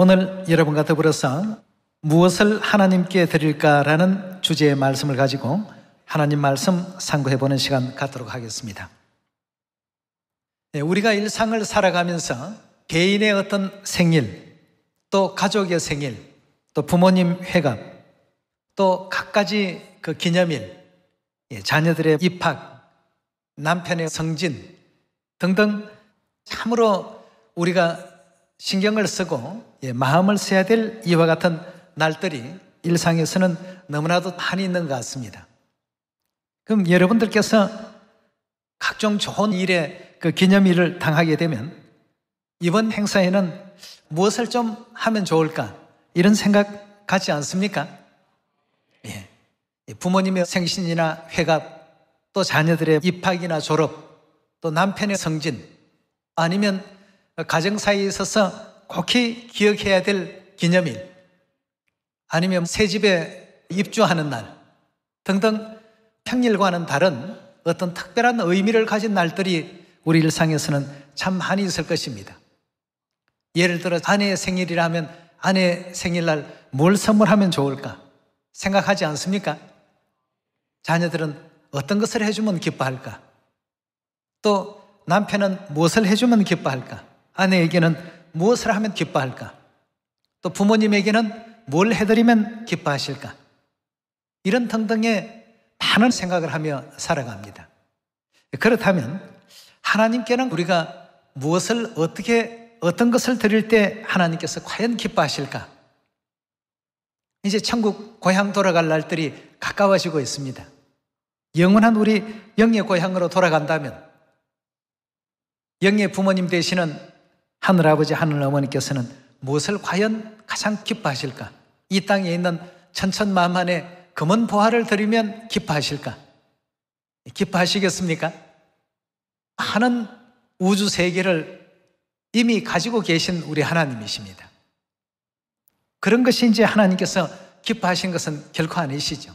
오늘 여러분과 더불어서 무엇을 하나님께 드릴까라는 주제의 말씀을 가지고 하나님 말씀 상고해보는 시간 갖도록 하겠습니다. 우리가 일상을 살아가면서 개인의 어떤 생일, 또 가족의 생일, 또 부모님 회갑, 또 갖가지 그 기념일, 자녀들의 입학, 남편의 성진 등등 참으로 우리가 신경을 쓰고 마음을 써야 될 이와 같은 날들이 일상에서는 너무나도 많이 있는 것 같습니다. 그럼 여러분들께서 각종 좋은 일에 그 기념일을 당하게 되면 이번 행사에는 무엇을 좀 하면 좋을까? 이런 생각 갖지 않습니까? 예. 부모님의 생신이나 회갑, 또 자녀들의 입학이나 졸업, 또 남편의 성진, 아니면 가정사이에 있어서 꼭히 기억해야 될 기념일, 아니면 새집에 입주하는 날 등등 평일과는 다른 어떤 특별한 의미를 가진 날들이 우리 일상에서는 참 많이 있을 것입니다. 예를 들어 아내의 생일이라면 아내 생일날 뭘 선물하면 좋을까 생각하지 않습니까? 자녀들은 어떤 것을 해주면 기뻐할까? 또 남편은 무엇을 해주면 기뻐할까? 아내에게는 무엇을 하면 기뻐할까? 또 부모님에게는 뭘 해드리면 기뻐하실까? 이런 등등의 많은 생각을 하며 살아갑니다. 그렇다면 하나님께는 우리가 무엇을 어떤 것을 드릴 때 하나님께서 과연 기뻐하실까? 이제 천국 고향 돌아갈 날들이 가까워지고 있습니다. 영원한 우리 영의 고향으로 돌아간다면 영의 부모님 되시는 하늘아버지 하늘어머니께서는 무엇을 과연 가장 기뻐하실까? 이 땅에 있는 천천만만의 금은 보화를 드리면 기뻐하실까? 기뻐하시겠습니까? 많은 우주 세계를 이미 가지고 계신 우리 하나님이십니다. 그런 것이 이제 하나님께서 기뻐하신 것은 결코 아니시죠.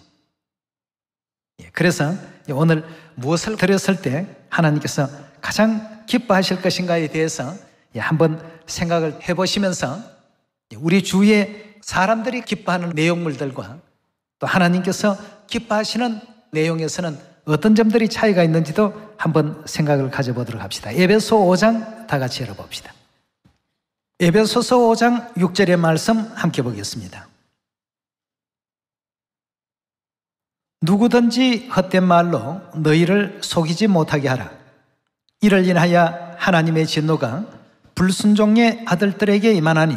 그래서 오늘 무엇을 드렸을 때 하나님께서 가장 기뻐하실 것인가에 대해서 한번 생각을 해보시면서 우리 주위에 사람들이 기뻐하는 내용물들과 또 하나님께서 기뻐하시는 내용에서는 어떤 점들이 차이가 있는지도 한번 생각을 가져보도록 합시다. 에베소 5장 다 같이 열어봅시다. 에베소서 5장 6절의 말씀 함께 보겠습니다. 누구든지 헛된 말로 너희를 속이지 못하게 하라. 이를 인하여 하나님의 진노가 불순종의 아들들에게 임하나니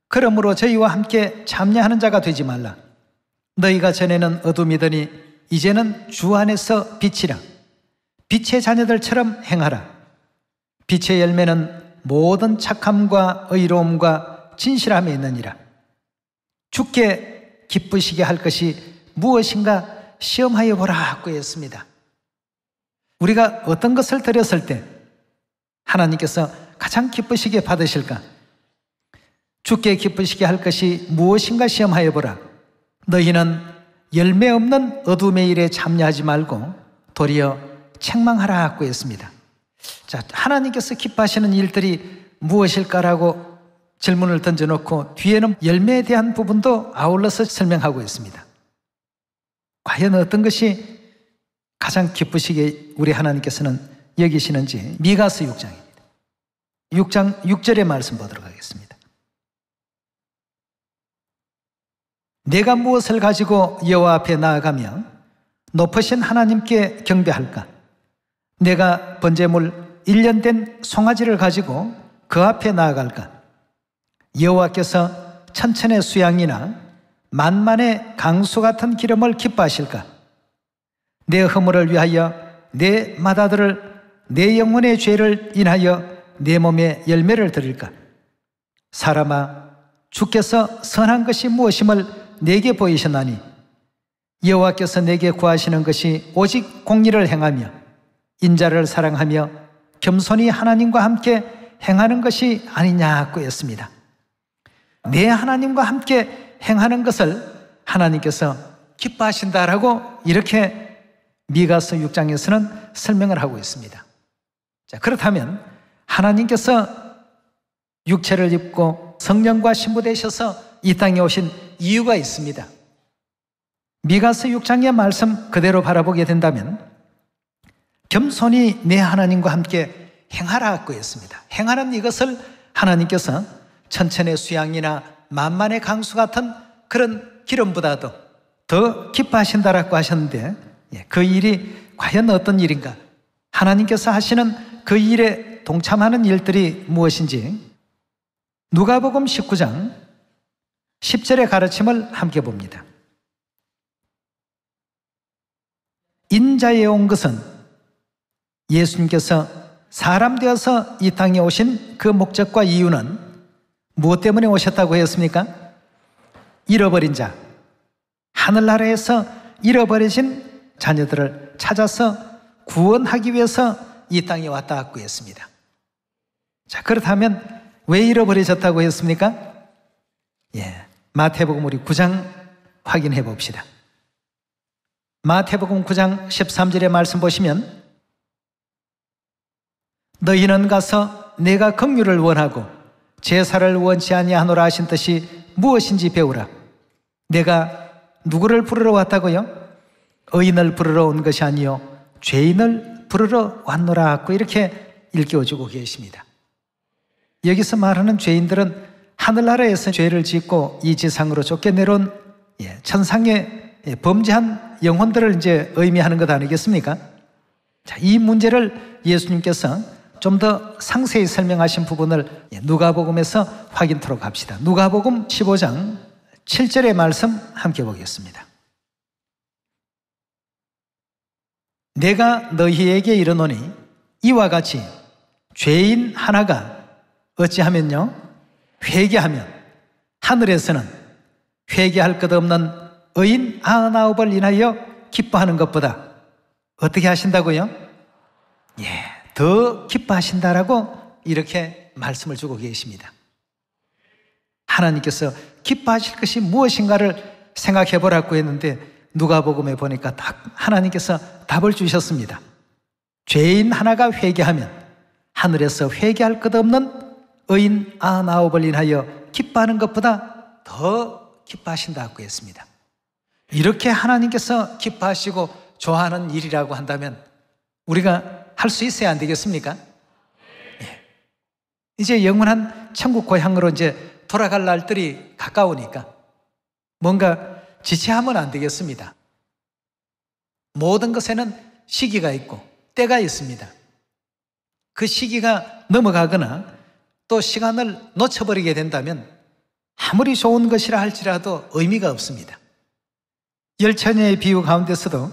그러므로 저희와 함께 참여하는 자가 되지 말라. 너희가 전에는 어둠이더니 이제는 주 안에서 빛이라. 빛의 자녀들처럼 행하라. 빛의 열매는 모든 착함과 의로움과 진실함에 있느니라. 주께 기쁘시게 할 것이 무엇인가 시험하여 보라고 했습니다. 우리가 어떤 것을 드렸을 때 하나님께서 가장 기쁘시게 받으실까? 주께 기쁘시게 할 것이 무엇인가 시험하여 보라. 너희는 열매 없는 어둠의 일에 참여하지 말고 도리어 책망하라고 했습니다. 자, 하나님께서 기뻐하시는 일들이 무엇일까라고 질문을 던져놓고 뒤에는 열매에 대한 부분도 아울러서 설명하고 있습니다. 과연 어떤 것이 가장 기쁘시게 우리 하나님께서는 여기시는지 미가서 6장입니다. 6장 6절의 말씀 보도록 하겠습니다. 내가 무엇을 가지고 여호와 앞에 나아가며 높으신 하나님께 경배할까? 내가 번제물 1년 된 송아지를 가지고 그 앞에 나아갈까? 여호와께서 천천의 수양이나 만만의 강수 같은 기름을 기뻐하실까? 내 허물을 위하여 내 맏아들을 내 영혼의 죄를 인하여 내 몸에 열매를 드릴까? 사람아, 주께서 선한 것이 무엇임을 내게 보이셨나니 여호와께서 내게 구하시는 것이 오직 공의를 행하며 인자를 사랑하며 겸손히 하나님과 함께 행하는 것이 아니냐고 했습니다. 내 하나님과 함께 행하는 것을 하나님께서 기뻐하신다라고 이렇게 미가서 6장에서는 설명을 하고 있습니다. 자, 그렇다면 하나님께서 육체를 입고 성령과 신부되셔서 이 땅에 오신 이유가 있습니다. 미가서 6장의 말씀 그대로 바라보게 된다면 겸손히 내 하나님과 함께 행하라고 했습니다. 행하는 이것을 하나님께서 천천의 수양이나 만만의 강수 같은 그런 기름보다도 더 기뻐하신다라고 하셨는데, 그 일이 과연 어떤 일인가? 하나님께서 하시는 그 일에 동참하는 일들이 무엇인지 누가복음 19장 10절의 가르침을 함께 봅니다. 인자에 온 것은 예수님께서 사람 되어서 이 땅에 오신 그 목적과 이유는 무엇 때문에 오셨다고 했습니까? 잃어버린 자, 하늘나라에서 잃어버려진 자녀들을 찾아서 구원하기 위해서 이 땅에 왔다고 했습니다. 자, 그렇다면 왜 잃어버려졌다고 했습니까? 마태복음 우리 9장 확인해 봅시다. 마태복음 9장 13절의 말씀 보시면, 너희는 가서 내가 긍휼을 원하고 제사를 원치 아니하노라 하신 뜻이 무엇인지 배우라. 내가 누구를 부르러 왔다고요? 의인을 부르러 온 것이 아니요 죄인을 부르러 왔노라 하고 이렇게 일깨워주고 계십니다. 여기서 말하는 죄인들은 하늘나라에서 죄를 짓고 이 지상으로 쫓겨내려온 천상의 범죄한 영혼들을 이제 의미하는 것 아니겠습니까? 자, 이 문제를 예수님께서 좀 더 상세히 설명하신 부분을 누가복음에서 확인토록 합시다. 누가복음 15장 7절의 말씀 함께 보겠습니다. 내가 너희에게 이르노니 이와 같이 죄인 하나가 어찌하면요 회개하면 하늘에서는 회개할 것 없는 의인 99을 인하여 기뻐하는 것보다 어떻게 하신다고요? 더 기뻐하신다라고 이렇게 말씀을 주고 계십니다. 하나님께서 기뻐하실 것이 무엇인가를 생각해 보라고 했는데 누가복음에 보니까 딱 하나님께서 답을 주셨습니다. 죄인 하나가 회개하면 하늘에서 회개할 것 없는 의인 99을 인하여 기뻐하는 것보다 더 기뻐하신다고 했습니다. 이렇게 하나님께서 기뻐하시고 좋아하는 일이라고 한다면 우리가 할 수 있어야 안 되겠습니까? 이제 영원한 천국 고향으로 이제 돌아갈 날들이 가까우니까 뭔가 지체하면 안 되겠습니다. 모든 것에는 시기가 있고 때가 있습니다. 그 시기가 넘어가거나 또 시간을 놓쳐버리게 된다면 아무리 좋은 것이라 할지라도 의미가 없습니다. 10처녀의 비유 가운데서도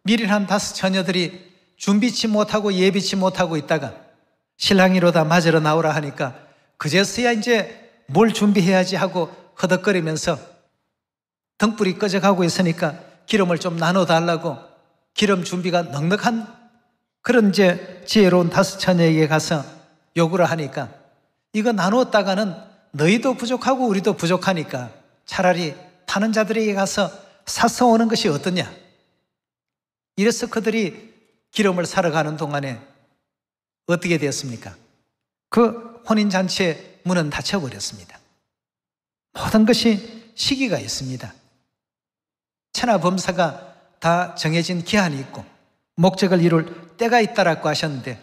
미련한 5처녀들이 준비치 못하고 예비치 못하고 있다가 신랑이로다 맞으러 나오라 하니까 그제서야 이제 뭘 준비해야지 하고 허덕거리면서 등불이 꺼져가고 있으니까 기름을 좀 나눠달라고 기름 준비가 넉넉한 그런 이제 지혜로운 5처녀에게 가서 요구를 하니까 이거 나누었다가는 너희도 부족하고 우리도 부족하니까 차라리 파는 자들에게 가서 사서 오는 것이 어떠냐. 이래서 그들이 기름을 사러 가는 동안에 어떻게 되었습니까? 그 혼인잔치의 문은 닫혀버렸습니다. 모든 것이 시기가 있습니다. 천하범사가 다 정해진 기한이 있고 목적을 이룰 때가 있다라고 하셨는데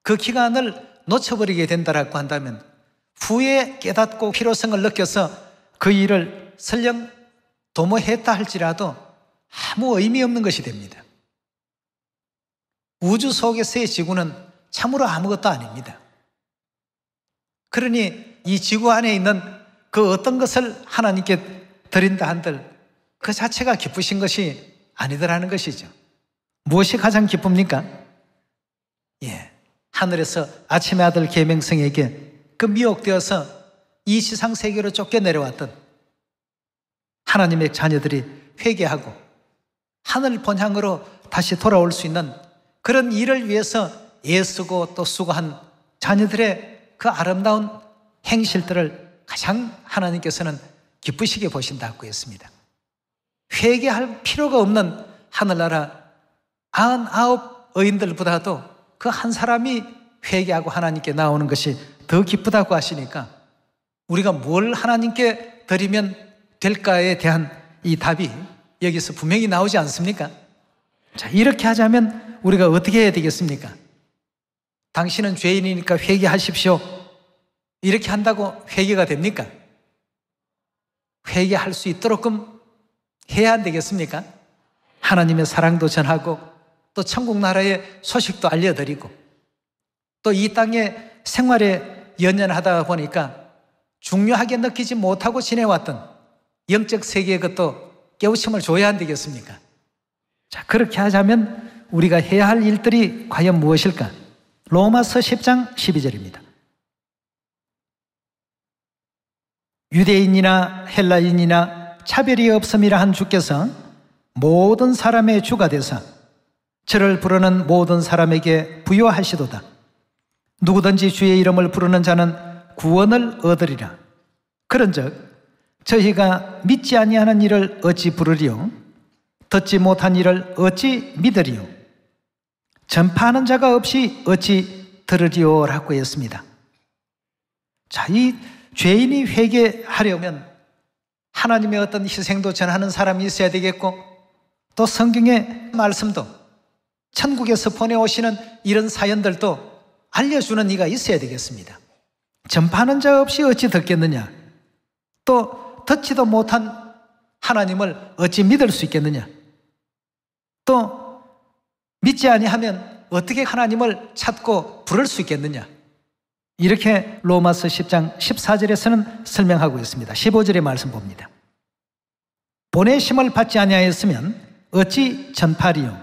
그 기간을 놓쳐버리게 된다라고 한다면 후에 깨닫고 필요성을 느껴서 그 일을 설령 도모했다 할지라도 아무 의미 없는 것이 됩니다. 우주 속에서의 지구는 참으로 아무것도 아닙니다. 그러니 이 지구 안에 있는 그 어떤 것을 하나님께 드린다 한들 그 자체가 기쁘신 것이 아니더라는 것이죠. 무엇이 가장 기쁩니까? 하늘에서 아침의 아들 계명성에게 그 미혹되어서 이 지상 세계로 쫓겨내려왔던 하나님의 자녀들이 회개하고 하늘 본향으로 다시 돌아올 수 있는 그런 일을 위해서 애쓰고 또 수고한 자녀들의 그 아름다운 행실들을 가장 하나님께서는 기쁘시게 보신다고 했습니다. 회개할 필요가 없는 하늘나라 99 의인들보다도 그 한 사람이 회개하고 하나님께 나오는 것이 더 기쁘다고 하시니까 우리가 뭘 하나님께 드리면 될까에 대한 이 답이 여기서 분명히 나오지 않습니까? 자, 이렇게 하자면 우리가 어떻게 해야 되겠습니까? 당신은 죄인이니까 회개하십시오. 이렇게 한다고 회개가 됩니까? 회개할 수 있도록끔 해야 안 되겠습니까? 하나님의 사랑도 전하고 또 천국 나라의 소식도 알려드리고 또 이 땅의 생활에 연연하다 보니까 중요하게 느끼지 못하고 지내왔던 영적 세계의 것도 깨우침을 줘야 안 되겠습니까? 자, 그렇게 하자면 우리가 해야 할 일들이 과연 무엇일까? 로마서 10장 12절입니다. 유대인이나 헬라인이나 차별이 없음이라 한 주께서 모든 사람의 주가 되사 저를 부르는 모든 사람에게 부요하시도다. 누구든지 주의 이름을 부르는 자는 구원을 얻으리라. 그런즉 저희가 믿지 아니하는 이를 어찌 부르리요? 듣지 못한 이를 어찌 믿으리요? 전파하는 자가 없이 어찌 들으리요? 라고 했습니다. 자, 이 죄인이 회개하려면 하나님의 어떤 희생도 전하는 사람이 있어야 되겠고 또 성경의 말씀도 천국에서 보내오시는 이런 사연들도 알려주는 이가 있어야 되겠습니다. 전파하는 자 없이 어찌 듣겠느냐? 또 듣지도 못한 하나님을 어찌 믿을 수 있겠느냐? 또 믿지 아니하면 어떻게 하나님을 찾고 부를 수 있겠느냐? 이렇게 로마서 10장 14절에서는 설명하고 있습니다. 15절의 말씀 봅니다. 보내심을 받지 아니하였으면 어찌 전파리요?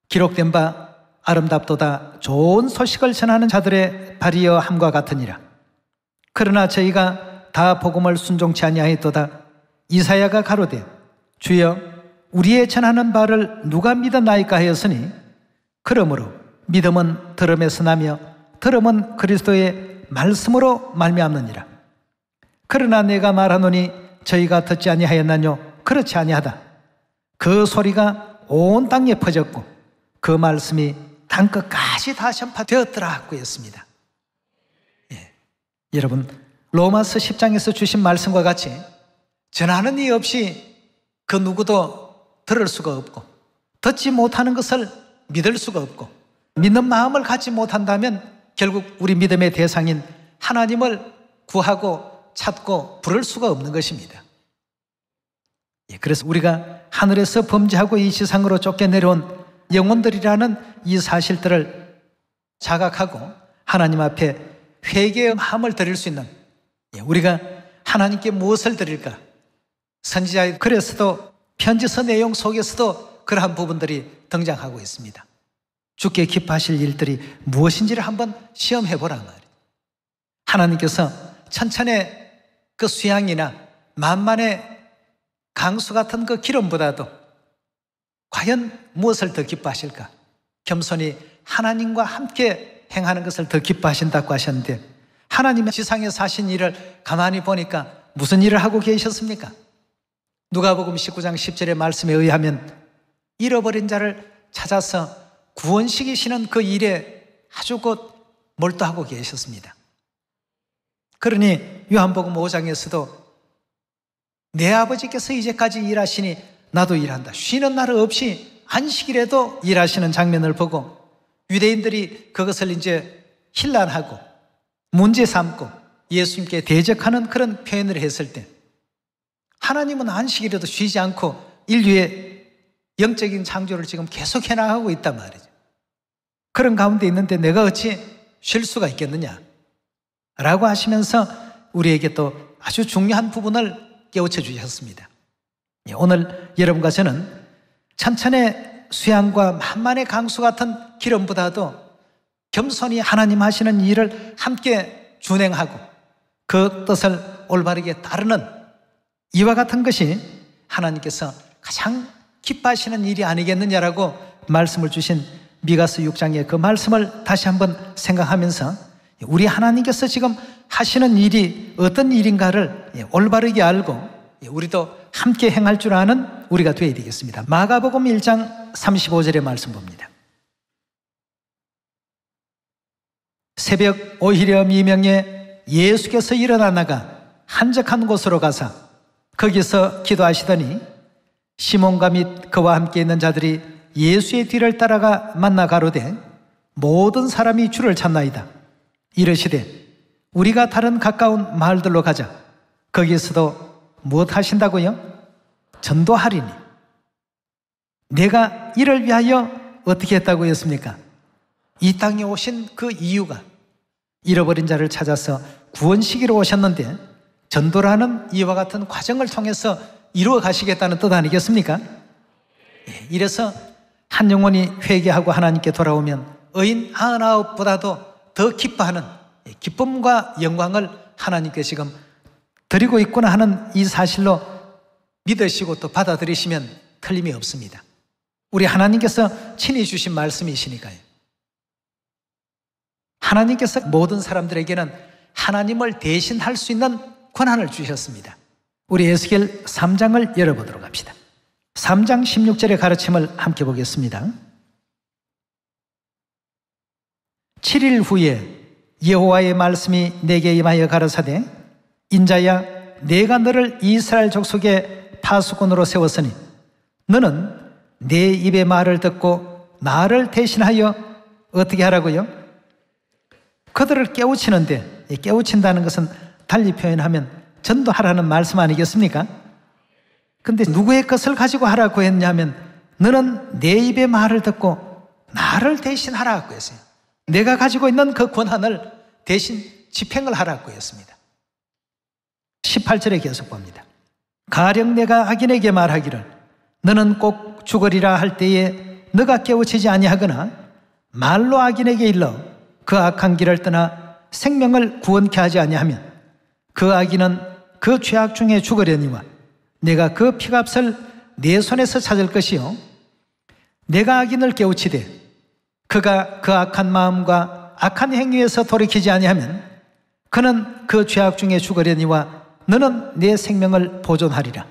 기록된 바 아름답도다 좋은 소식을 전하는 자들의 발이여 함과 같으니라. 그러나 저희가 다 복음을 순종치 아니하였도다. 이사야가 가로되 주여 우리의 전하는 바를 누가 믿었나이까 하였으니 그러므로 믿음은 들음에서 나며 들음은 그리스도의 말씀으로 말미암느니라. 그러나 내가 말하노니 저희가 듣지 아니하였나뇨? 그렇지 아니하다. 그 소리가 온 땅에 퍼졌고 그 말씀이 땅끝까지 다 전파되었더라 하고 했습니다. 예. 여러분 로마서 10장에서 주신 말씀과 같이 전하는 이 없이 그 누구도 들을 수가 없고 듣지 못하는 것을 믿을 수가 없고 믿는 마음을 갖지 못한다면 결국 우리 믿음의 대상인 하나님을 구하고 찾고 부를 수가 없는 것입니다. 예, 그래서 우리가 하늘에서 범죄하고 이 지상으로 쫓겨내려온 영혼들이라는 이 사실들을 자각하고 하나님 앞에 회개의 마음을 드릴 수 있는 우리가 하나님께 무엇을 드릴까? 선지자의 글에서도 편지서 내용 속에서도 그러한 부분들이 등장하고 있습니다. 주께 기뻐하실 일들이 무엇인지를 한번 시험해 보라 말이에요. 하나님께서 천천의 그 수양이나 만만의 강수 같은 그 기름보다도 과연 무엇을 더 기뻐하실까? 겸손히 하나님과 함께 행하는 것을 더 기뻐하신다고 하셨는데 하나님의 지상에 사신 일을 가만히 보니까 무슨 일을 하고 계셨습니까? 누가복음 19장 10절의 말씀에 의하면 잃어버린 자를 찾아서 구원시키시는 그 일에 아주 곧 몰두하고 계셨습니다. 그러니 요한복음 5장에서도 내 아버지께서 이제까지 일하시니 나도 일한다. 쉬는 날 없이 안식일에도 일하시는 장면을 보고 유대인들이 그것을 이제 힐난하고 문제 삼고 예수님께 대적하는 그런 표현을 했을 때 하나님은 안식일에도 쉬지 않고 인류의 영적인 창조를 지금 계속해 나가고 있단 말이죠. 그런 가운데 있는데 내가 어찌 쉴 수가 있겠느냐 라고 하시면서 우리에게 또 아주 중요한 부분을 깨우쳐 주셨습니다. 오늘 여러분과 저는 천천의 수양과 만만의 강수 같은 기름보다도 겸손히 하나님 하시는 일을 함께 준행하고 그 뜻을 올바르게 따르는 이와 같은 것이 하나님께서 가장 기뻐하시는 일이 아니겠느냐라고 말씀을 주신 미가서 6장의 그 말씀을 다시 한번 생각하면서 우리 하나님께서 지금 하시는 일이 어떤 일인가를 올바르게 알고 우리도 함께 행할 줄 아는 우리가 되어야 되겠습니다. 마가복음 1장 35절의 말씀 봅니다. 새벽 오히려 미명에 예수께서 일어나 나가 한적한 곳으로 가서 거기서 기도하시더니 시몬과 및 그와 함께 있는 자들이 예수의 뒤를 따라가 만나 가로되 모든 사람이 주를 찾나이다. 이르시되 우리가 다른 가까운 마을들로 가자. 거기서도 무엇 하신다고요? 전도하리니. 내가 이를 위하여 어떻게 했다고 했습니까? 이 땅에 오신 그 이유가 잃어버린 자를 찾아서 구원시키러 오셨는데 전도라는 이와 같은 과정을 통해서 이루어 가시겠다는 뜻 아니겠습니까? 이래서 한 영혼이 회개하고 하나님께 돌아오면 의인 99보다도 더 기뻐하는 기쁨과 영광을 하나님께 지금 드리고 있구나 하는 이 사실로 믿으시고 또 받아들이시면 틀림이 없습니다. 우리 하나님께서 친히 주신 말씀이시니까요. 하나님께서 모든 사람들에게는 하나님을 대신할 수 있는 권한을 주셨습니다. 우리 에스겔 3장을 열어보도록 합시다. 3장 16절의 가르침을 함께 보겠습니다. 7일 후에 여호와의 말씀이 내게 임하여 가라사대 인자야 내가 너를 이스라엘 족속의 파수꾼으로 세웠으니 너는 내 입의 말을 듣고 나를 대신하여 어떻게 하라고요? 그들을 깨우치는데, 깨우친다는 것은 달리 표현하면 전도하라는 말씀 아니겠습니까? 근데 누구의 것을 가지고 하라고 했냐면 너는 내 입의 말을 듣고 나를 대신하라고 했어요. 내가 가지고 있는 그 권한을 대신 집행을 하라고 했습니다. 18절에 계속 봅니다. 가령 내가 악인에게 말하기를 너는 꼭 죽으리라 할 때에 너가 깨우치지 아니하거나 말로 악인에게 일러 그 악한 길을 떠나 생명을 구원케 하지 아니하면 그 악인은 그 죄악 중에 죽으려니와 내가 그 피값을 내 손에서 찾을 것이요 내가 악인을 깨우치되 그가 그 악한 마음과 악한 행위에서 돌이키지 아니하면 그는 그 죄악 중에 죽으려니와 너는 내 생명을 보존하리라.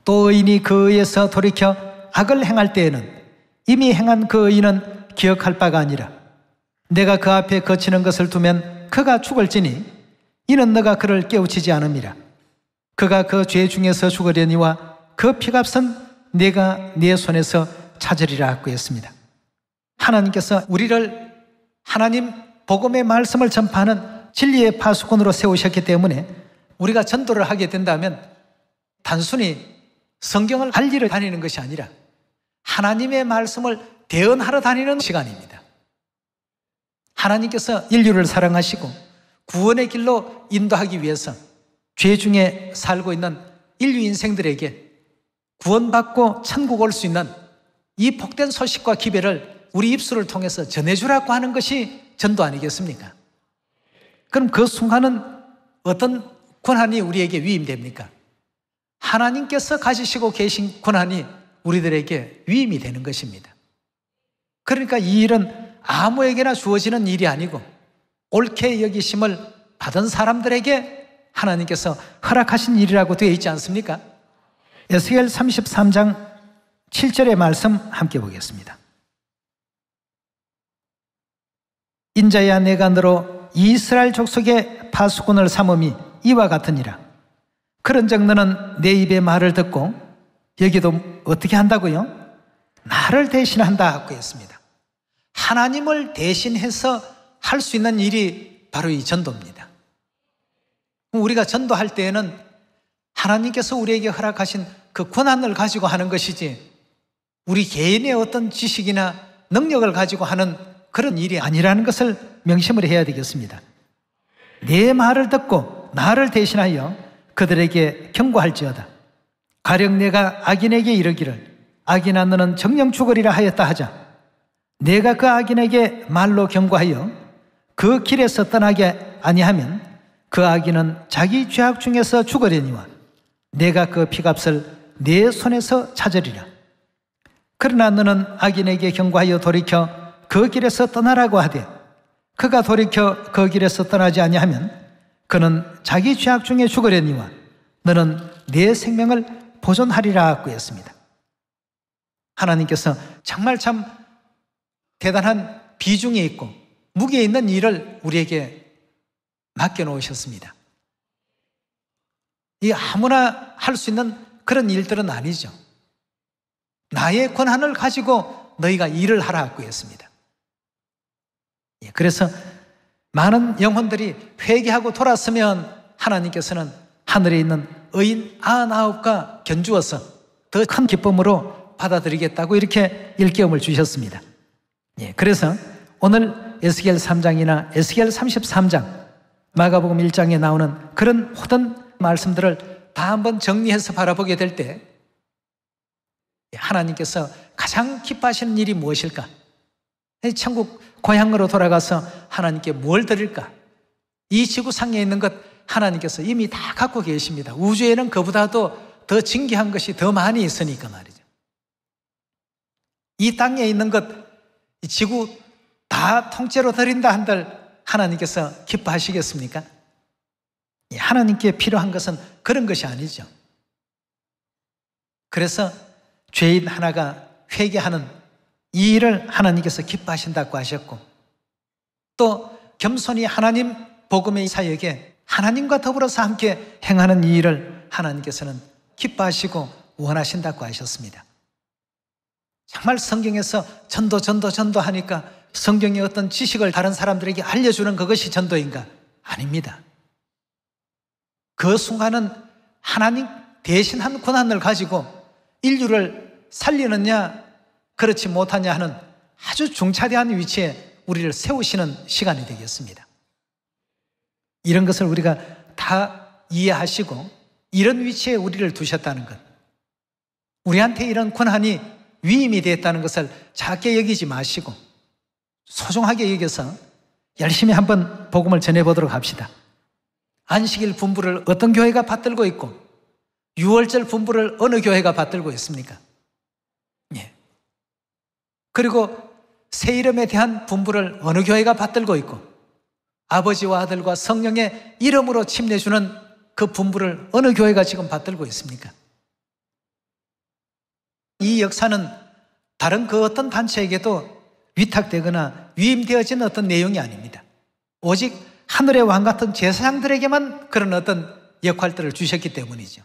또 의인이 그 의에서 돌이켜 악을 행할 때에는 이미 행한 그 의인은 기억할 바가 아니라 내가 그 앞에 거치는 것을 두면 그가 죽을지니 이는 너가 그를 깨우치지 않음이라. 그가 그 죄 중에서 죽으려니와 그 피값은 내가 네 손에서 찾으리라 하고 했습니다. 하나님께서 우리를 하나님 복음의 말씀을 전파하는 진리의 파수꾼으로 세우셨기 때문에 우리가 전도를 하게 된다면 단순히 성경을 알리러 다니는 것이 아니라 하나님의 말씀을 대언하러 다니는 시간입니다. 하나님께서 인류를 사랑하시고 구원의 길로 인도하기 위해서 죄 중에 살고 있는 인류 인생들에게 구원받고 천국 올 수 있는 이 복된 소식과 기별을 우리 입술을 통해서 전해주라고 하는 것이 전도 아니겠습니까? 그럼 그 순간은 어떤 권한이 우리에게 위임됩니까? 하나님께서 가지시고 계신 권한이 우리들에게 위임이 되는 것입니다. 그러니까 이 일은 아무에게나 주어지는 일이 아니고 옳게 여기심을 받은 사람들에게 하나님께서 허락하신 일이라고 되어 있지 않습니까? 에스겔 33장 7절의 말씀 함께 보겠습니다. 인자야 내가 너로 이스라엘 족속의 파수꾼을 삼음이 이와 같으니라. 그런즉 너는 내 입의 말을 듣고 여기도 어떻게 한다고요? 나를 대신한다 하고 했습니다. 하나님을 대신해서 할 수 있는 일이 바로 이 전도입니다. 우리가 전도할 때에는 하나님께서 우리에게 허락하신 그 권한을 가지고 하는 것이지 우리 개인의 어떤 지식이나 능력을 가지고 하는 그런 일이 아니라는 것을 명심을 해야 되겠습니다. 내 말을 듣고 나를 대신하여 그들에게 경고할지어다. 가령 내가 악인에게 이르기를 악인아 너는 정령 죽으리라 하였다 하자. 내가 그 악인에게 말로 경고하여 그 길에서 떠나게 아니하면 그 악인은 자기 죄악 중에서 죽으려니와 내가 그 피값을 내 손에서 찾으리라. 그러나 너는 악인에게 경고하여 돌이켜 그 길에서 떠나라고 하되 그가 돌이켜 그 길에서 떠나지 아니하면 그는 자기 죄악 중에 죽으려니와 너는 내 생명을 보존하리라 하고 했습니다. 하나님께서 정말 참 대단한 비중이 있고 무게 있는 일을 우리에게 맡겨놓으셨습니다. 이 아무나 할 수 있는 그런 일들은 아니죠. 나의 권한을 가지고 너희가 일을 하라고 했습니다. 그래서 많은 영혼들이 회개하고 돌았으면 하나님께서는 하늘에 있는 의인 99가 견주어서 더 큰 기쁨으로 받아들이겠다고 이렇게 일깨움을 주셨습니다. 그래서 오늘 에스겔 3장이나 에스겔 33장, 마가복음 1장에 나오는 그런 모든 말씀들을 다 한번 정리해서 바라보게 될 때 하나님께서 가장 기뻐하시는 일이 무엇일까? 천국 고향으로 돌아가서 하나님께 뭘 드릴까? 이 지구상에 있는 것 하나님께서 이미 다 갖고 계십니다. 우주에는 그보다도 더 진귀한 것이 더 많이 있으니까 말이죠. 이 땅에 있는 것, 이 지구 다 통째로 드린다 한들 하나님께서 기뻐하시겠습니까? 하나님께 필요한 것은 그런 것이 아니죠. 그래서 죄인 하나가 회개하는 이 일을 하나님께서 기뻐하신다고 하셨고, 또 겸손히 하나님 복음의 사역에 하나님과 더불어서 함께 행하는 이 일을 하나님께서는 기뻐하시고 원하신다고 하셨습니다. 정말 성경에서 전도 하니까 성경의 어떤 지식을 다른 사람들에게 알려주는 그것이 전도인가? 아닙니다. 그 순간은 하나님 대신한 권한을 가지고 인류를 살리느냐 그렇지 못하냐 하는 아주 중차대한 위치에 우리를 세우시는 시간이 되겠습니다. 이런 것을 우리가 다 이해하시고 이런 위치에 우리를 두셨다는 것, 우리한테 이런 권한이 위임이 됐다는 것을 작게 여기지 마시고 소중하게 여겨서 열심히 한번 복음을 전해보도록 합시다. 안식일 분부를 어떤 교회가 받들고 있고 유월절 분부를 어느 교회가 받들고 있습니까? 그리고 새 이름에 대한 분부를 어느 교회가 받들고 있고 아버지와 아들과 성령의 이름으로 침례주는 그 분부를 어느 교회가 지금 받들고 있습니까? 이 역사는 다른 그 어떤 단체에게도 위탁되거나 위임되어진 어떤 내용이 아닙니다. 오직 하늘의 왕 같은 제사장들에게만 그런 어떤 역할들을 주셨기 때문이죠.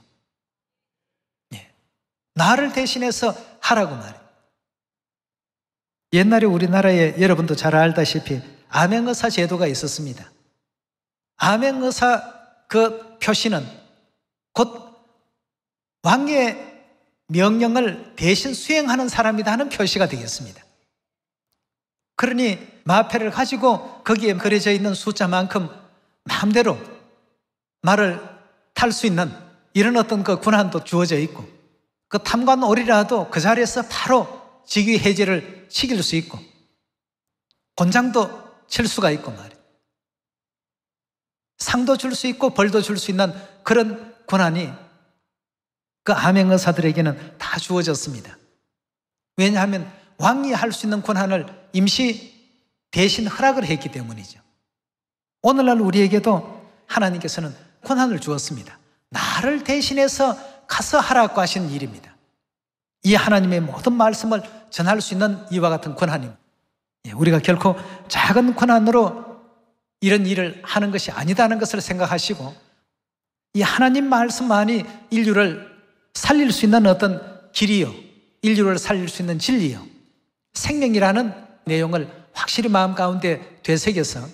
나를 대신해서 하라고 말해요. 옛날에 우리나라에 여러분도 잘 알다시피 암행의사 제도가 있었습니다. 암행의사 그 표시는 곧 왕의 명령을 대신 수행하는 사람이다 하는 표시가 되겠습니다. 그러니 마패를 가지고 거기에 그려져 있는 숫자만큼 마음대로 말을 탈 수 있는 이런 어떤 그 권한도 주어져 있고, 그 탐관오리라도 그 자리에서 바로 직위 해제를 시킬 수 있고 곤장도 칠 수가 있고 말이에요. 상도 줄 수 있고 벌도 줄 수 있는 그런 권한이 그 암행의사들에게는 다 주어졌습니다. 왜냐하면 왕이 할 수 있는 권한을 임시 대신 허락을 했기 때문이죠. 오늘날 우리에게도 하나님께서는 권한을 주었습니다. 나를 대신해서 가서 하라고 하신 일입니다. 이 하나님의 모든 말씀을 전할 수 있는 이와 같은 권한입니다. 우리가 결코 작은 권한으로 이런 일을 하는 것이 아니다는 것을 생각하시고 이 하나님 말씀만이 인류를 살릴 수 있는 어떤 길이요, 인류를 살릴 수 있는 진리요, 생명이라는 내용을 확실히 마음 가운데 되새겨서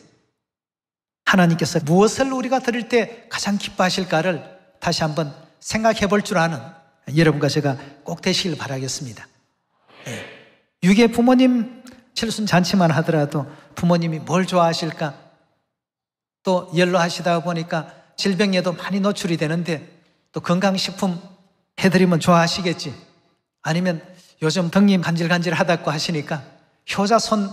하나님께서 무엇을 우리가 드릴 때 가장 기뻐하실까를 다시 한번 생각해 볼 줄 아는 여러분과 제가 꼭 되시길 바라겠습니다. 유괴 부모님 칠순 잔치만 하더라도 부모님이 뭘 좋아하실까? 또 연로하시다 보니까 질병에도 많이 노출이 되는데 또 건강식품 해드리면 좋아하시겠지. 아니면 요즘 등이 간질간질하다고 하시니까 효자손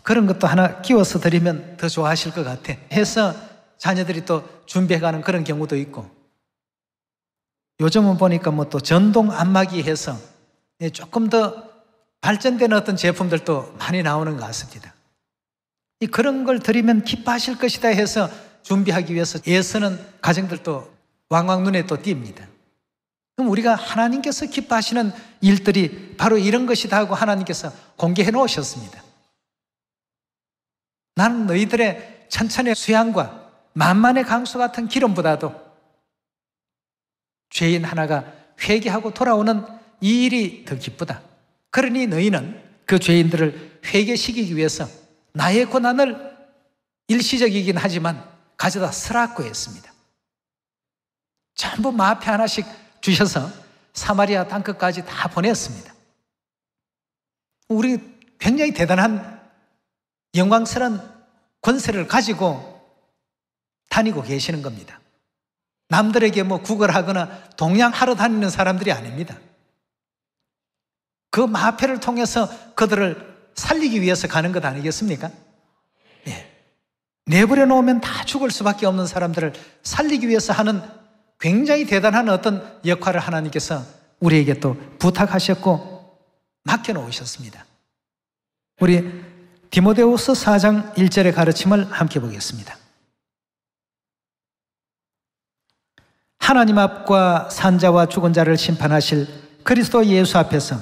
그런 것도 하나 끼워서 드리면 더 좋아하실 것 같아 해서 자녀들이 또 준비해가는 그런 경우도 있고, 요즘은 보니까 뭐 또 전동 안마기 해서 조금 더 발전된 어떤 제품들도 많이 나오는 것 같습니다. 그런 걸 드리면 기뻐하실 것이다 해서 준비하기 위해서 애쓰는 가정들도 왕왕 눈에 또 띕니다. 그럼 우리가 하나님께서 기뻐하시는 일들이 바로 이런 것이다 하고 하나님께서 공개해 놓으셨습니다. 나는 너희들의 천천의 수양과 만만의 강수 같은 기름보다도 죄인 하나가 회개하고 돌아오는 이 일이 더 기쁘다. 그러니 너희는 그 죄인들을 회개시키기 위해서 나의 고난을 일시적이긴 하지만 가져다 쓰라고 했습니다. 전부 마패 하나씩 주셔서 사마리아 땅끝까지 다 보냈습니다. 우리 굉장히 대단한 영광스러운 권세를 가지고 다니고 계시는 겁니다. 남들에게 구걸하거나 동냥하러 다니는 사람들이 아닙니다. 그 마패를 통해서 그들을 살리기 위해서 가는 것 아니겠습니까? 예. 내버려 놓으면 다 죽을 수밖에 없는 사람들을 살리기 위해서 하는 굉장히 대단한 어떤 역할을 하나님께서 우리에게 또 부탁하셨고 맡겨놓으셨습니다. 우리 디모데후서 4장 1절의 가르침을 함께 보겠습니다. 하나님 앞과 산자와 죽은 자를 심판하실 그리스도 예수 앞에서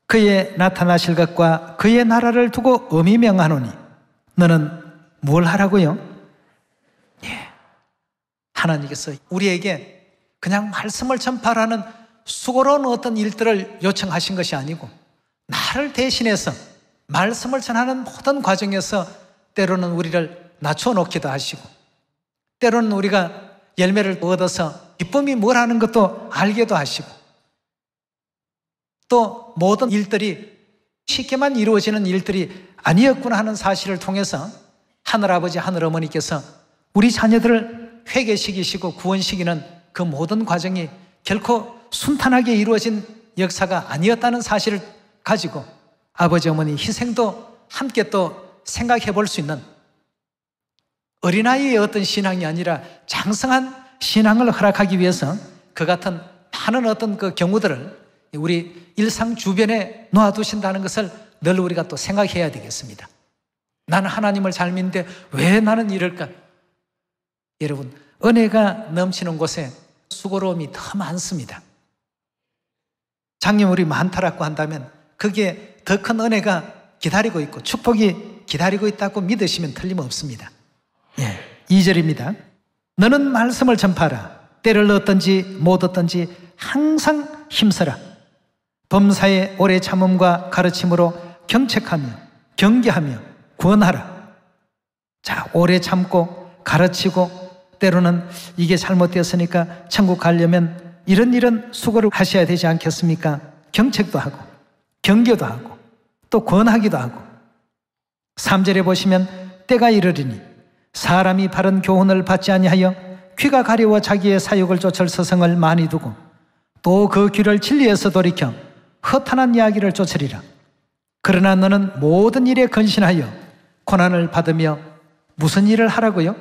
그의 나타나실 것과 그의 나라를 두고 엄히 명하노니 너는 뭘 하라고요? 예. 하나님께서 우리에게 그냥 말씀을 전파하는 수고로운 어떤 일들을 요청하신 것이 아니고 나를 대신해서 말씀을 전하는 모든 과정에서 때로는 우리를 낮춰놓기도 하시고 때로는 우리가 열매를 얻어서 기쁨이 뭐라는 것도 알게도 하시고 또 모든 일들이 쉽게만 이루어지는 일들이 아니었구나 하는 사실을 통해서 하늘아버지 하늘어머니께서 우리 자녀들을 회개시키시고 구원시키는 그 모든 과정이 결코 순탄하게 이루어진 역사가 아니었다는 사실을 가지고 아버지 어머니 희생도 함께 또 생각해 볼 수 있는 어린아이의 어떤 신앙이 아니라 장성한 신앙을 허락하기 위해서 그 같은 많은 어떤 그 경우들을 우리 일상 주변에 놓아두신다는 것을 늘 우리가 또 생각해야 되겠습니다. 나는 하나님을 잘 믿는데 왜 나는 이럴까? 여러분, 은혜가 넘치는 곳에 수고로움이 더 많습니다. 장애물이 많다라고 한다면 그게 더 큰 은혜가 기다리고 있고 축복이 기다리고 있다고 믿으시면 틀림없습니다. 예, 2절입니다. 너는 말씀을 전파하라. 때를 얻든지 못 얻든지 항상 힘써라. 범사의 오래 참음과 가르침으로 경책하며 경계하며 구원하라. 자, 오래 참고 가르치고 때로는 이게 잘못되었으니까 천국 가려면 이런 수고를 하셔야 되지 않겠습니까? 경책도 하고 경계도 하고 또 권하기도 하고 3절에 보시면 때가 이르리니 사람이 바른 교훈을 받지 아니하여 귀가 가려워 자기의 사욕을 쫓을 서성을 많이 두고 또 그 귀를 진리에서 돌이켜 허탄한 이야기를 쫓으리라. 그러나 너는 모든 일에 근신하여 고난을 받으며 무슨 일을 하라고요?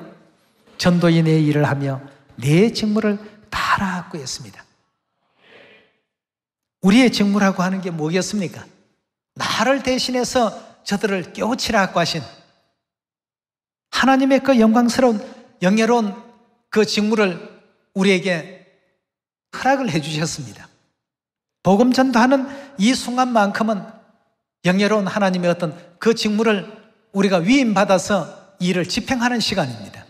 전도인의 일을 하며 내 직무를 다하라고 했습니다. 우리의 직무라고 하는 게 뭐겠습니까? 나를 대신해서 저들을 깨우치라고 하신 하나님의 그 영광스러운 영예로운 그 직무를 우리에게 허락을 해주셨습니다. 복음 전도하는 이 순간만큼은 영예로운 하나님의 어떤 그 직무를 우리가 위임받아서 이 일을 집행하는 시간입니다.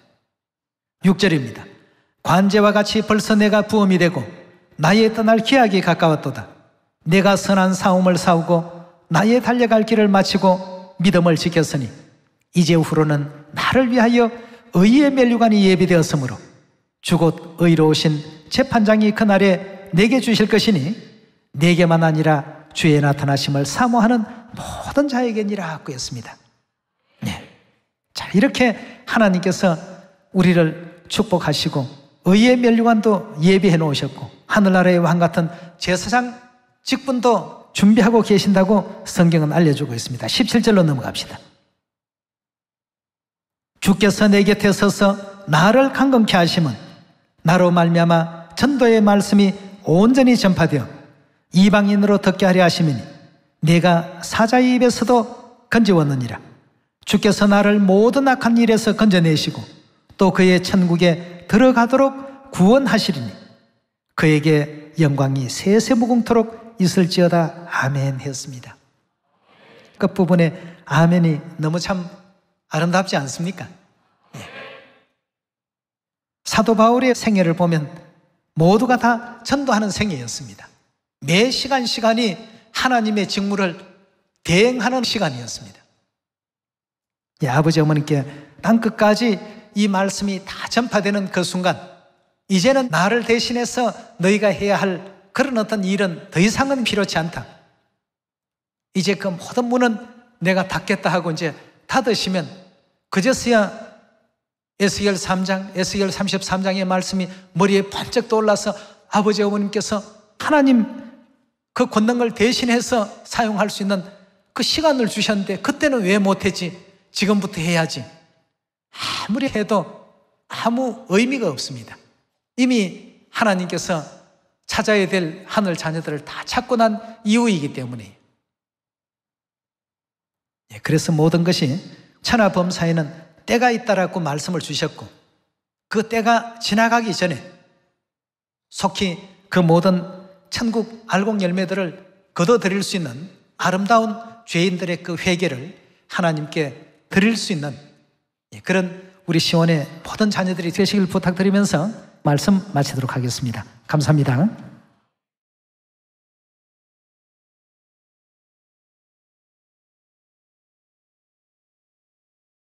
6절입니다. 관제와 같이 벌써 내가 부엄이 되고 나의 떠날 기약이 가까웠도다. 내가 선한 싸움을 싸우고 나의 달려갈 길을 마치고 믿음을 지켰으니 이제후로는 나를 위하여 의의 면류관이 예비되었으므로 주곧 의로우신 재판장이 그날에 내게 주실 것이니 내게만 아니라 주의 나타나심을 사모하는 모든 자에게니라고 했습니다. 네. 자, 이렇게 하나님께서 우리를 축복하시고 의의 면류관도 예비해 놓으셨고 하늘나라의 왕 같은 제사장 직분도 준비하고 계신다고 성경은 알려주고 있습니다. 17절로 넘어갑시다. 주께서 내 곁에 서서 나를 강건케 하심은 나로 말미암아 전도의 말씀이 온전히 전파되어 이방인으로 듣게 하려 하심이니 내가 사자의 입에서도 건져왔느니라. 주께서 나를 모든 악한 일에서 건져내시고 또 그의 천국에 들어가도록 구원하시리니 그에게 영광이 세세무궁토록 있을지어다. 아멘 했습니다. 끝부분에 아멘이 너무 참 아름답지 않습니까? 네. 사도 바울의 생애를 보면 모두가 다 전도하는 생애였습니다. 매 시간이 하나님의 직무를 대행하는 시간이었습니다. 예, 아버지 어머니께 땅끝까지 이 말씀이 다 전파되는 그 순간, 이제는 나를 대신해서 너희가 해야 할 그런 어떤 일은 더 이상은 필요치 않다. 이제 그 모든 문은 내가 닫겠다 하고 이제 닫으시면 그제서야 에스겔 3장, 에스겔 33장의 말씀이 머리에 번쩍 떠올라서 아버지 어머님께서 하나님 그 권능을 대신해서 사용할 수 있는 그 시간을 주셨는데 그때는 왜 못했지? 지금부터 해야지. 아무리 해도 아무 의미가 없습니다. 이미 하나님께서 찾아야 될 하늘 자녀들을 다 찾고 난 이후이기 때문에. 그래서 모든 것이 천하범사에는 때가 있다라고 말씀을 주셨고, 그 때가 지나가기 전에 속히 그 모든 천국 알곡 열매들을 거둬들일 수 있는 아름다운 죄인들의 그 회개를 하나님께 드릴 수 있는 그런 우리 시온의 모든 자녀들이 되시길 부탁드리면서 말씀 마치도록 하겠습니다. 감사합니다.